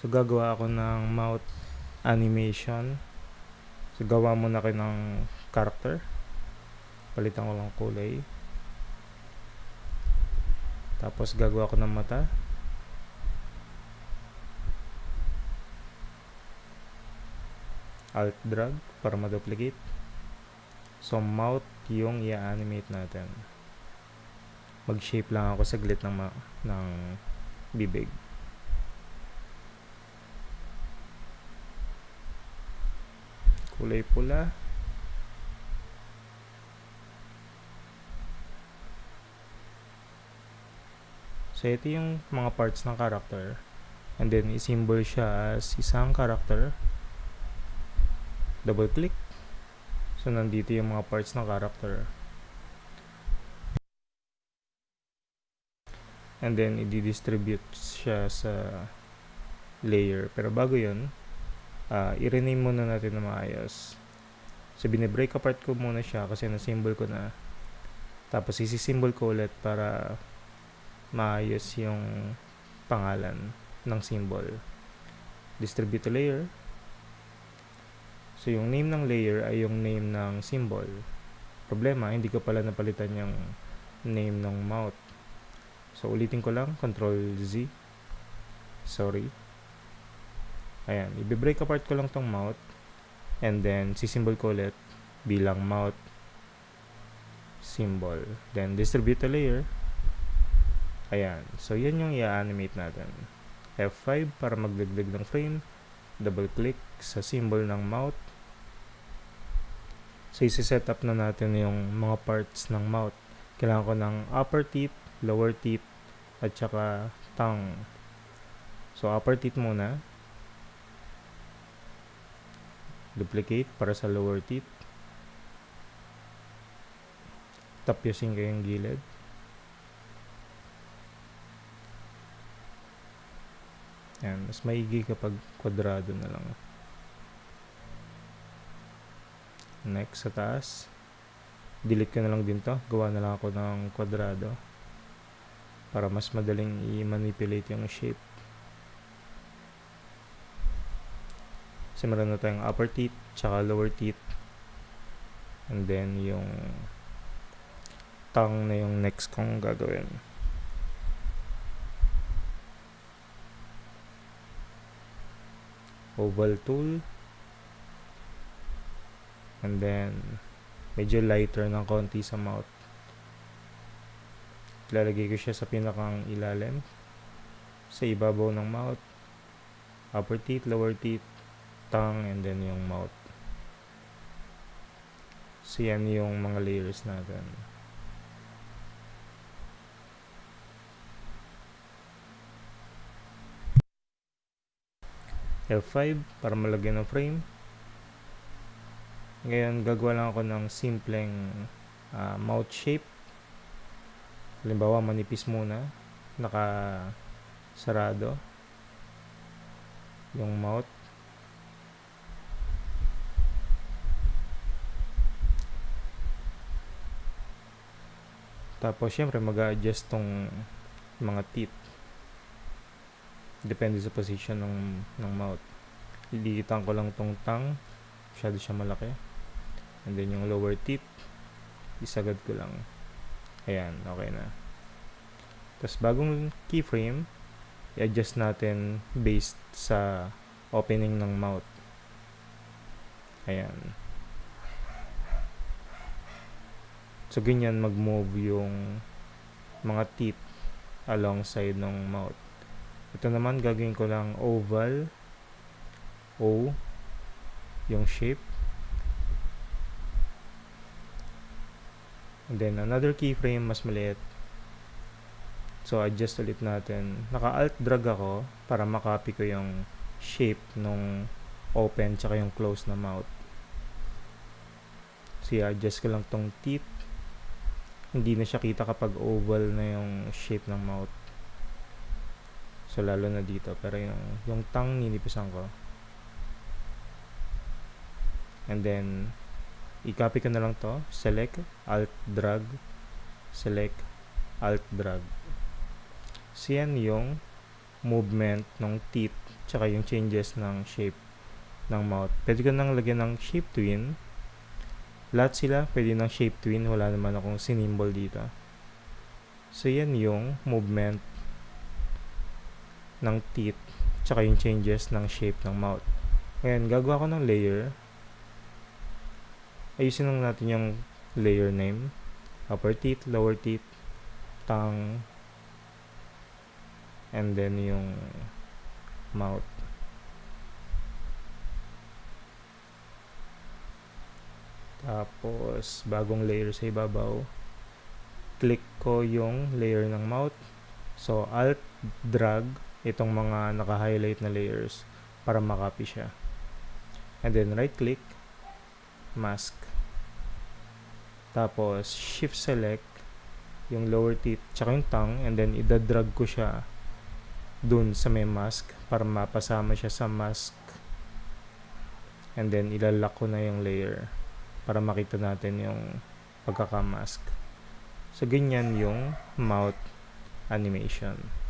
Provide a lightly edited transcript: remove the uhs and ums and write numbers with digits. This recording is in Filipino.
So, gagawa ako ng mouth animation. So, gawa muna kayo ng character. Palitan ko lang kulay. Tapos, gagawa ko ng mata. Alt drag para ma-duplicate. So, mouth yung i-animate natin. Mag-shape lang ako saglit ng bibig. Kulay pula. So, ito yung mga parts ng character. And then, i-symbol siya as isang character. Double click. So, nandito yung mga parts ng character. And then, i-distribute siya sa layer. Pero bago yun, i-rename muna natin na maayos. So, binibreak apart ko muna siya kasi na-symbol ko na. Tapos, isi-symbol ko ulit para maayos yung pangalan ng symbol. Distribute to layer. So, yung name ng layer ay yung name ng symbol. Problema, hindi ko pala napalitan yung name ng mouth. So, ulitin ko lang. Control Z. Sorry. Ayan. I-break apart ko lang tong mouth. And then, sisymbol ko ulit bilang mouth symbol. Then, distribute to layer. Ayan. So, yan yung i-animate natin. F5 para magdagdag ng frame. Double click sa symbol ng mouth. So, isi-set up na natin yung mga parts ng mouth. Kailangan ko ng upper teeth, lower teeth, at saka tongue. So, upper teeth muna. Duplicate para sa lower teeth. Tapyosin ko yung gilid. Yan, mas maigi kapag kwadrado na lang. Next, sa taas. Delete ko na lang din to. Gawa na lang ako ng kwadrado. Para mas madaling i-manipulate yung shape. So, meron na tayong upper teeth, tsaka lower teeth. And then, yung tongue na yung next kong gagawin. Oval tool. And then, medyo lighter ng konti sa mouth. Ilalagay ko siya sa pinakang ilalim. Sa ibabaw ng mouth. Upper teeth, lower teeth, tongue, and then yung mouth. So, yan yung mga layers natin. F5 para malagyan ng frame. Ngayon, gagawa lang ako ng simpleng mouth shape. Halimbawa, manipis muna. Naka-sarado. Yung mouth. Tapos, syempre, mag-a-adjust tong mga teeth. Depende sa position ng mouth. Lilitan ko lang tong tongue. Masyado siya malaki. And then yung lower teeth, isagad ko lang. Ayan, okay na. Tapos bagong keyframe, i-adjust natin based sa opening ng mouth. Ayan. So, ganyan mag-move yung mga teeth alongside ng mouth. Ito naman, gagawin ko lang oval, O, yung shape. And then, another keyframe, mas maliit. So, adjust ulit natin. Naka-alt drag ako para makopy ko yung shape nung open tsaka yung close na mouth. So, i-adjust ko lang tong teeth. Hindi na siya kita kapag oval na yung shape ng mouth. So, lalo na dito. Pero yung tongue, ninipisan ko. And then, i-copy ko na lang to. Select, alt, drag. Select, alt, drag. So, yan yung movement ng teeth, tsaka yung changes ng shape ng mouth. Pwede ko nang lagyan ng shape twin. Lahat sila pwede ng shape twin. Wala naman akong sinimbol dito. So, yan yung movement ng teeth, tsaka yung changes ng shape ng mouth. Ngayon, gagawa ko ng layer. Ayusin lang natin yung layer name. Upper teeth, lower teeth, tongue, and then yung mouth. Tapos, bagong layer sa ibabaw. Click ko yung layer ng mouth. So, Alt, drag itong mga naka-highlight na layers para makopy siya. And then, right-click, mask. Tapos, Shift select yung lower teeth tsaka yung tongue, and then ida-drag ko siya dun sa may mask para mapasama siya sa mask. And then, ilalak ko na yung layer para makita natin yung pagkaka-mask. So, ganyan yung mouth animation.